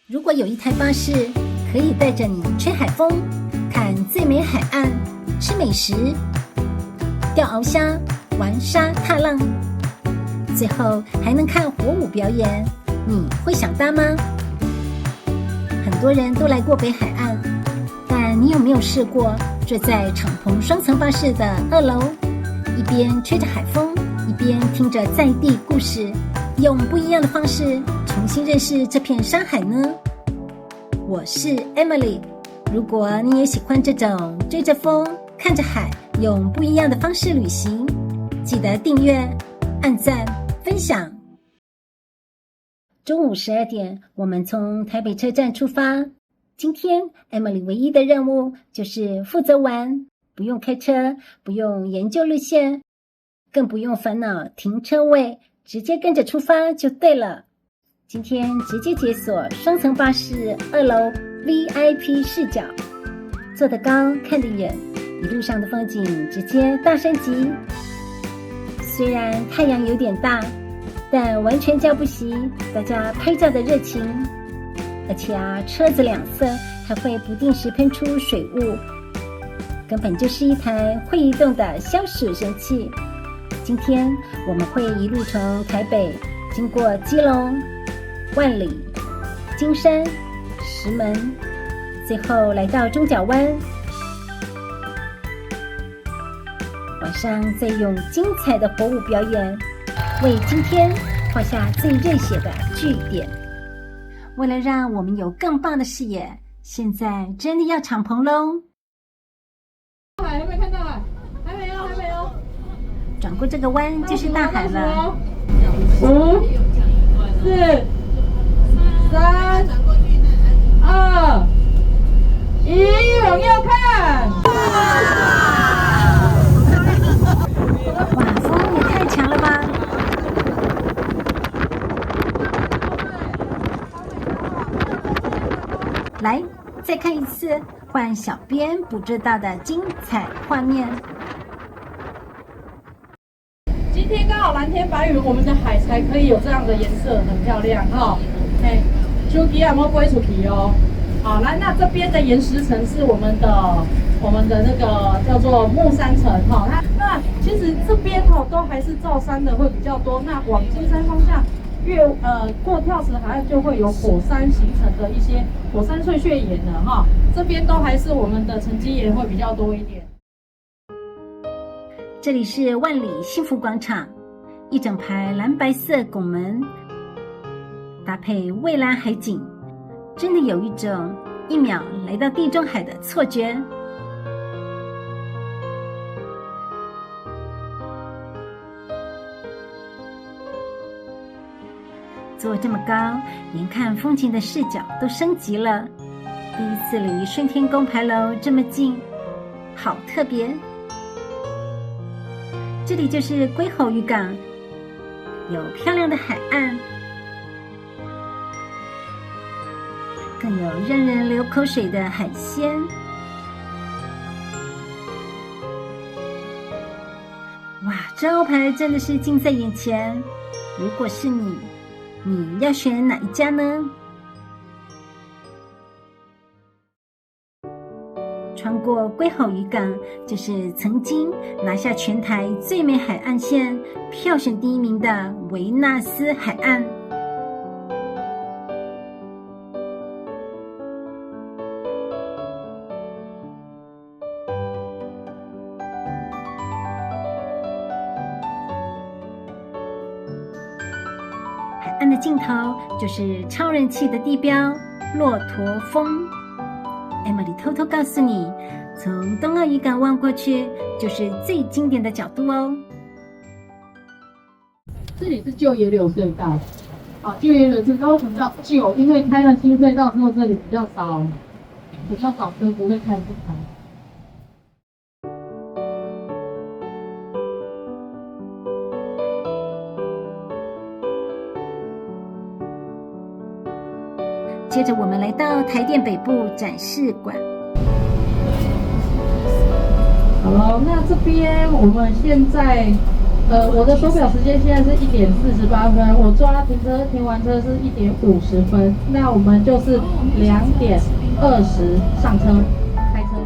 如果有一台巴士可以帶着你吹海風、看最美海岸、吃美食、釣鰲蝦、玩沙踏浪，最後還能看火舞表演，你會想搭嗎？很多人都來過北海岸，但你有沒有試過坐在敞篷雙層巴士的2樓，一邊吹着海風，一邊聽着在地故事，用不一樣的方式重新認識這片山海呢？我是 Emily， 如果你也喜歡這種追着風、看着海，用不一樣的方式旅行，記得訂閱、按讚、分享。中午12點，我們從台北車站出發。今天 Emily 唯一的任務就是負責玩，不用開車，不用研究路線，更不用煩惱停車位，直接跟着出發就對了。今天直接解鎖雙層巴士2樓 VIP 視角，坐得高看得遠，一路上的風景直接大升級。雖然太陽有點大，但完全叫不熄大家拍照的熱情。而且車子兩側還會不定時噴出水霧，根本就是一台會移動的消暑神器。今天我們會一路從台北經過基隆、萬里、金山、石門，最後來到中角灣，晚上再用精彩的火舞表演為今天畫下最熱血的句點。為了讓我們有更棒的視野，現在真的要敞篷咯。海有沒有看到海？還沒有，還沒有。轉過這個彎就是大海了。5、4、3、2、1，往右看。哇，風也太強了吧！來，再看一次，換小編捕捉到的精彩畫面。今天剛好藍天白雲，我們的海才可以有這樣的顏色，很漂亮哈。手機有沒有飛出去哦？好，來，那這邊的岩石層是我們的那個叫做木山層哈。那其實這邊都還是造山的會比較多。那往金山方向過跳石海岸就會有火山形成的一些火山碎屑岩了哈。這邊都還是我們的沉積岩會比較多一點。這裡是萬里幸福廣場，一整排藍白色拱門，搭配蔚藍海景，真的有一種一秒來到地中海的錯覺。坐這麼高，連看風景的視角都升級了。第一次離順天宮牌樓這麼近，好特別。這裡就是龜吼漁港，有漂亮的海岸，更有讓人流口水的海鮮。哇，招牌真的是近在眼前。如果是你要選哪一家呢？穿過龜吼漁港，就是曾經拿下全台最美海岸線票選第1名的維納斯海岸。海岸的盡頭就是超人氣的地標駱駝峰。Emily 偷偷告訴你，從東澳漁港望過去就是最經典的角度哦。這裡是舊野柳隧道，舊野柳隧道為什麼叫舊？因為開了新隧道之後，這裡比較少車不會看不開。接着我們來到台電北部展示館。好了，那這邊我們現在我的手錶時間現在是1點48分，我抓停完車是1點50分，那我們就是2點20上車開車。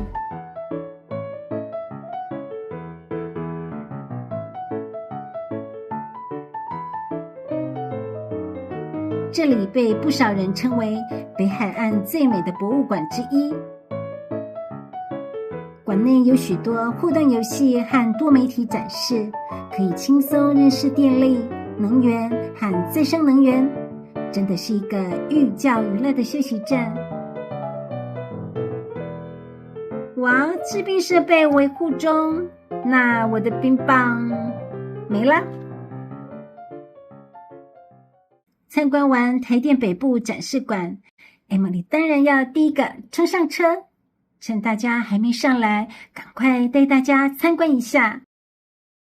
這裡被不少人稱為北海岸最美的博物館之一。館內有許多互動遊戲和多媒體展示，可以輕鬆認識電力、能源和再生能源，真的是一個寓教於樂的休息站。哇，制冰設備維護中，那我的冰棒沒了。參觀完台電北部展示館，Emily 當然要第一個衝上車，趁大家還沒上來，趕快帶大家參觀一下。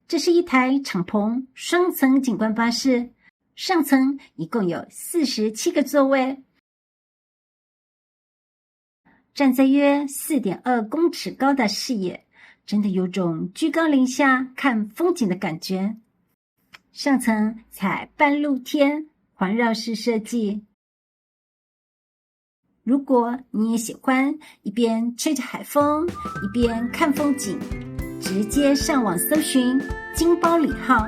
這是一台敞篷雙層景觀巴士，上層一共有47個座位。站在約4.2公尺高的視野，真的有種居高臨下看風景的感覺。上層採半露天環繞式設計。如果你也喜歡一邊吹着海風，一邊看風景，直接上網搜尋金包里號，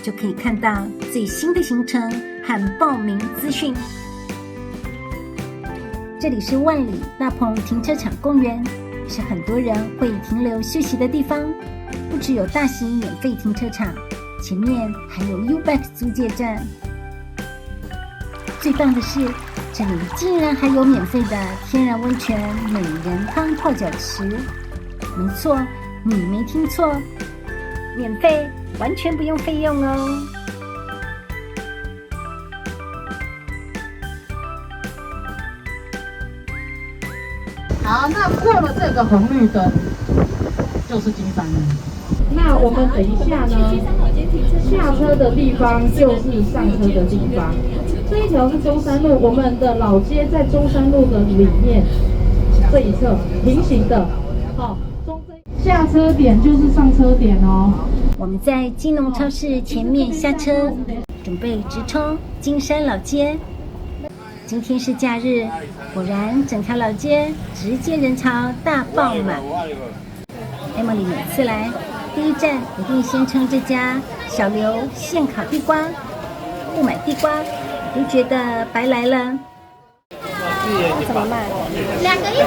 就可以看到最新的行程和報名資訊。這裡是萬里大鵬停車場公園，也是很多人會停留休息的地方。不只有大型免費停車場，前面還有 U-Bike 租借站。最棒的是，這裡竟然還有免費的天然溫泉美人湯泡腳池。沒錯，你沒聽錯，免費，完全不用費用哦。好，那過了這個紅綠燈，就是金山了。那我們等一下呢，下車的地方就是上車的地方。這一條是中山路，我們的老街在中山路的裡面這一側平行的。好，下車點就是上車點哦。我們在金農超市前面下車，準備直衝金山老街。今天是假日，果然整條老街直接人潮大爆滿。Emily 每次來，第一站一定先衝這家小劉現烤地瓜，不買地瓜都覺得白來了。怎麼賣？2個100。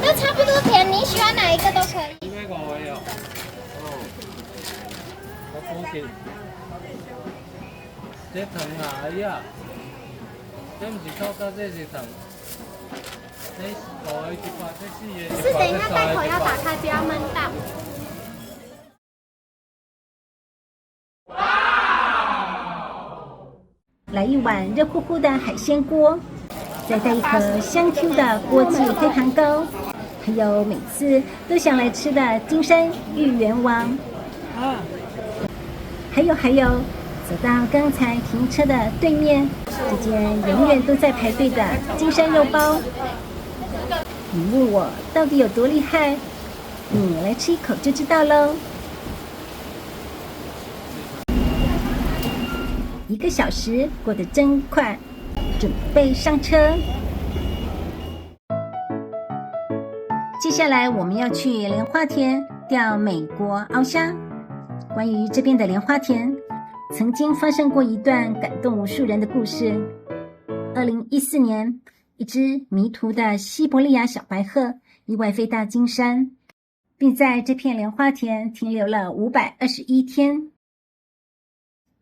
都差不多甜，你喜歡哪一個都可以。這糖啊，哎呀，這不是臭豆，這是糖。是等一下蓋口要打開，不要悶到。來一碗熱乎乎的海鮮鍋，再帶一顆香 Q 的鍋記黑糖糕，還有每次都想來吃的金山芋圓王。還有，走到剛才停車的對面，這間永遠都在排隊的金山肉包。你問我到底有多厲害，你來吃一口就知道嘍。1個小時過得真快，準備上車。接下來我們要去蓮花田釣美國鰲蝦。關於這邊的蓮花田，曾經發生過一段感動無數人的故事。2014年，一隻迷途的西伯利亞小白鶴意外飛到金山，並在這片蓮花田停留了521天。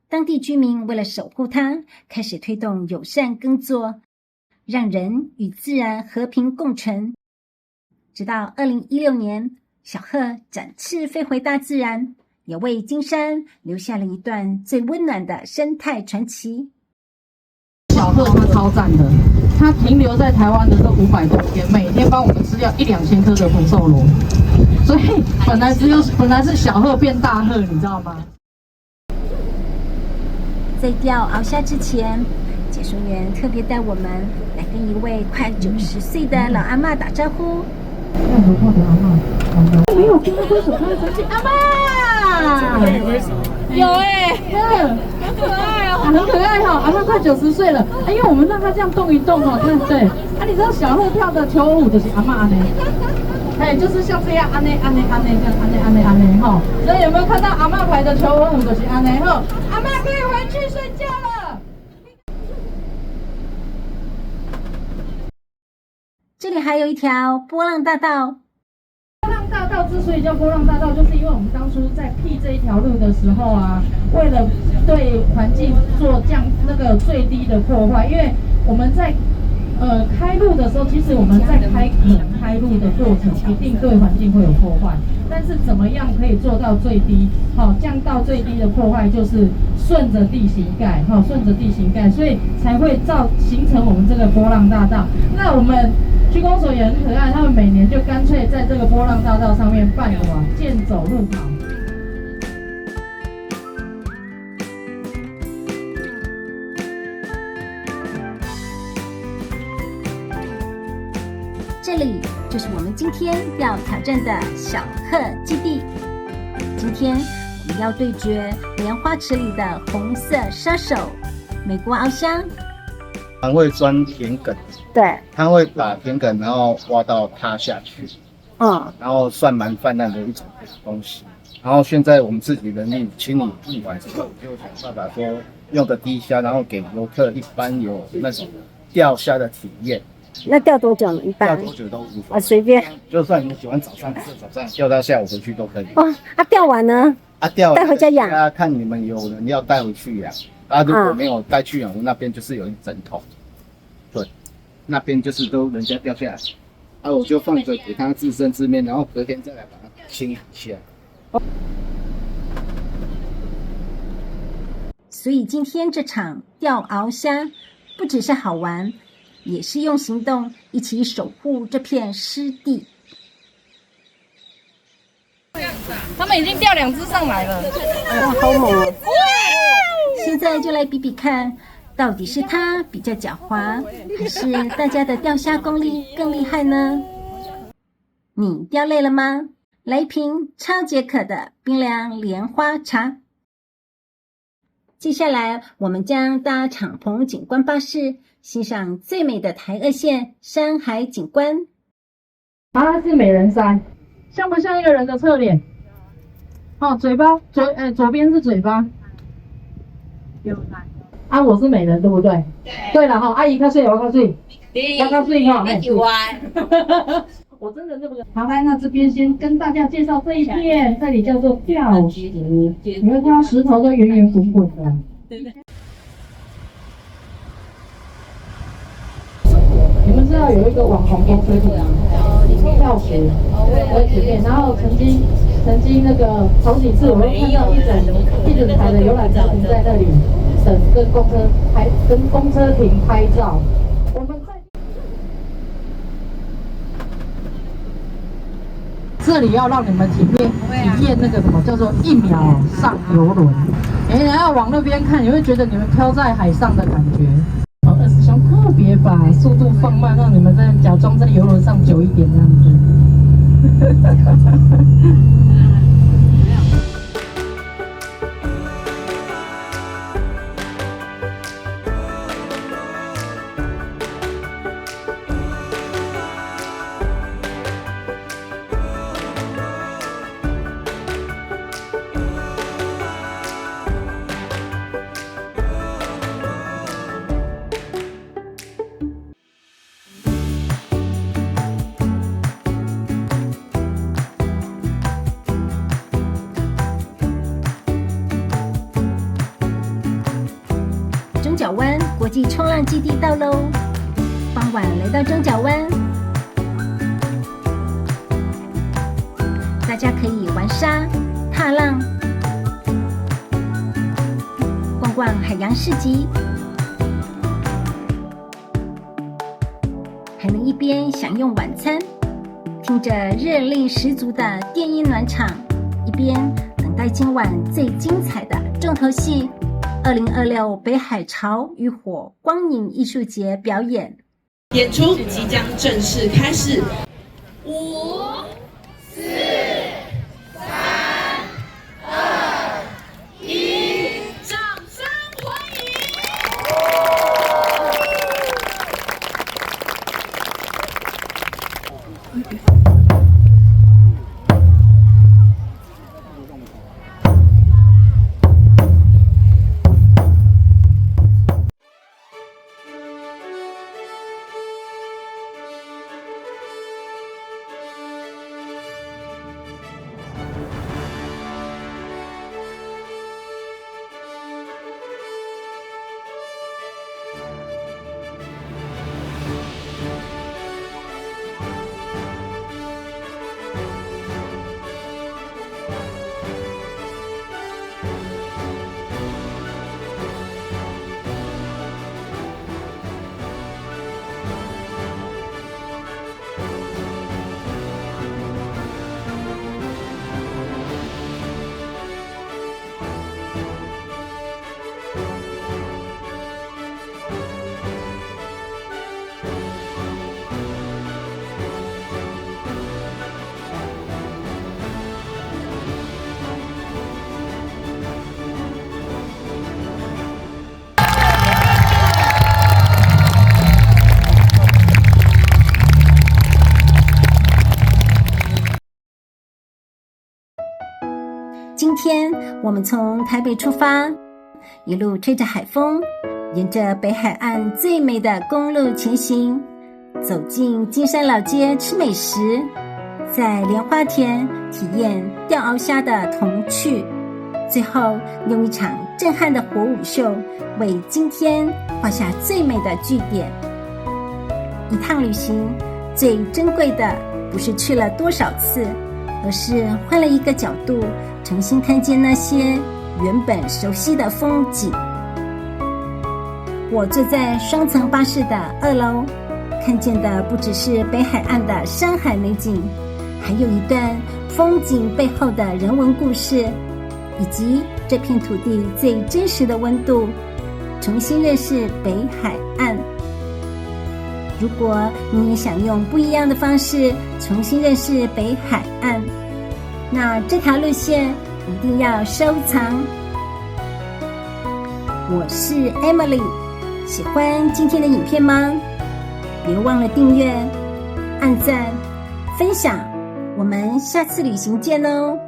當地居民為了守護它，開始推動友善耕作，讓人與自然和平共存。直到2016年，小鶴展翅飛回大自然，也為金山留下了一段最溫暖的生態傳奇。小鶴它超讚的，它停留在台灣的這500多天，每天幫我們吃掉1-2000顆的福壽螺，所以本來是小鶴變大鶴，你知道嗎？在釣鰲蝦之前，解說員特別帶我們來跟一位快90歲的老阿嬤打招呼。沒有跟他揮手，他會生氣。阿嬤，有很可愛哦，很可愛哈。阿嬤快90歲了，因為我們讓他這樣動一動哦，對不對？你知道小賀跳的求偶舞就是阿嬤安呢，就是像這樣安呢，這樣安呢哈。所以有沒有看到阿嬤排的求偶舞就是安呢哈？阿嬤可以回去睡覺了。這裡還有一條波浪大道。波浪大道之所以叫波浪大道，就是因為我們當初在闢這一條路的時候啊，為了對環境做降那個最低的破壞，因為我們在開路的時候，其實我们在開路的過程一定对環境會有破壞，但是怎麼樣可以做到最低？降到最低的破壞就是順着地形蓋，順着地形蓋，所以才會形成我們這個波浪大道。那我們區公所也很可愛，他們每年就乾脆在這個波浪大道上面辦健走路跑。這裡就是我們今天要挑戰的小賀基地。今天我們要對決蓮花池裡的紅色殺手——美國翱翔。它會鑽田埂，對，它會把田埂然後挖到它下去，然後算蠻泛濫的一種東西。然後現在我們自己人力清理不完之後，就想辦法說用個低蝦，然後給遊客一般有那種釣蝦的體驗。那釣多久呢？一般釣多久都無所謂，隨便。就算你喜歡早上釣到下午回去都可以。釣完呢？釣完帶回家養。看你們有人要帶回去養，如果沒有帶去養，那邊就是有一整桶，對，那邊就是都人家釣下來，我就放着給它自生自滅，然後隔天再來把它清理一下。所以今天這場釣鰲蝦不只是好玩，也是用行動一起守護這片濕地。他們已經釣2隻上來了，哇，好猛哦！現在就來比比看，到底是他比較狡猾，還是大家的釣蝦功力更厲害呢？你釣累了嗎？來一瓶超解渴的冰涼蓮花茶。接下來我們將搭敞篷景觀巴士，欣賞最美的台二線山海景觀。它是美人山，像不像一個人的側臉？嘴巴左邊是嘴巴。我是美人，對不對？對了阿姨較水，我較水，我較水我真的認不得。好，來，那這邊先跟大家介紹這一片，這裡叫做釣石，你會看到石頭都圓圓滾滾的。對。你們知道有一個網紅公司嗎？釣石，在前面，然後曾經那個好幾次我會看到一整台的遊覽車停在那裡等跟公車亭拍照。我們這裡要讓你們體驗那個什麼叫做1秒上遊輪，然後往那邊看，你會覺得你們飄在海上的感覺。20箱特別把速度放慢，讓你們在假裝在遊輪上久一點這樣子。中角灣國際衝浪基地到嘍！傍晚來到中角灣，大家可以玩沙、踏浪、逛逛海洋市集，還能一邊享用晚餐，聽着熱力十足的電音暖場，一邊等待今晚最精彩的重頭戲。2026北海潮與火光影藝術節表演，演出即將正式開始。5、4。我們從台北出發，一路吹着海風，沿着北海岸最美的公路前行，走進金山老街吃美食，在蓮花田體驗釣鰲蝦的童趣，最後用一場震撼的火舞秀為今天畫下最美的句點。一趟旅行最珍貴的不是去了多少次，而是換了一個角度，重新看見那些原本熟悉的風景。我坐在雙層巴士的2樓，看見的不只是北海岸的山海美景，還有一段風景背後的人文故事，以及這片土地最真實的溫度，重新認識北海岸。如果你也想用不一樣的方式重新認識北海岸，那這條路線一定要收藏。我是 Emily， 喜歡今天的影片嗎？別忘了訂閱、按讚、分享，我們下次旅行見哦。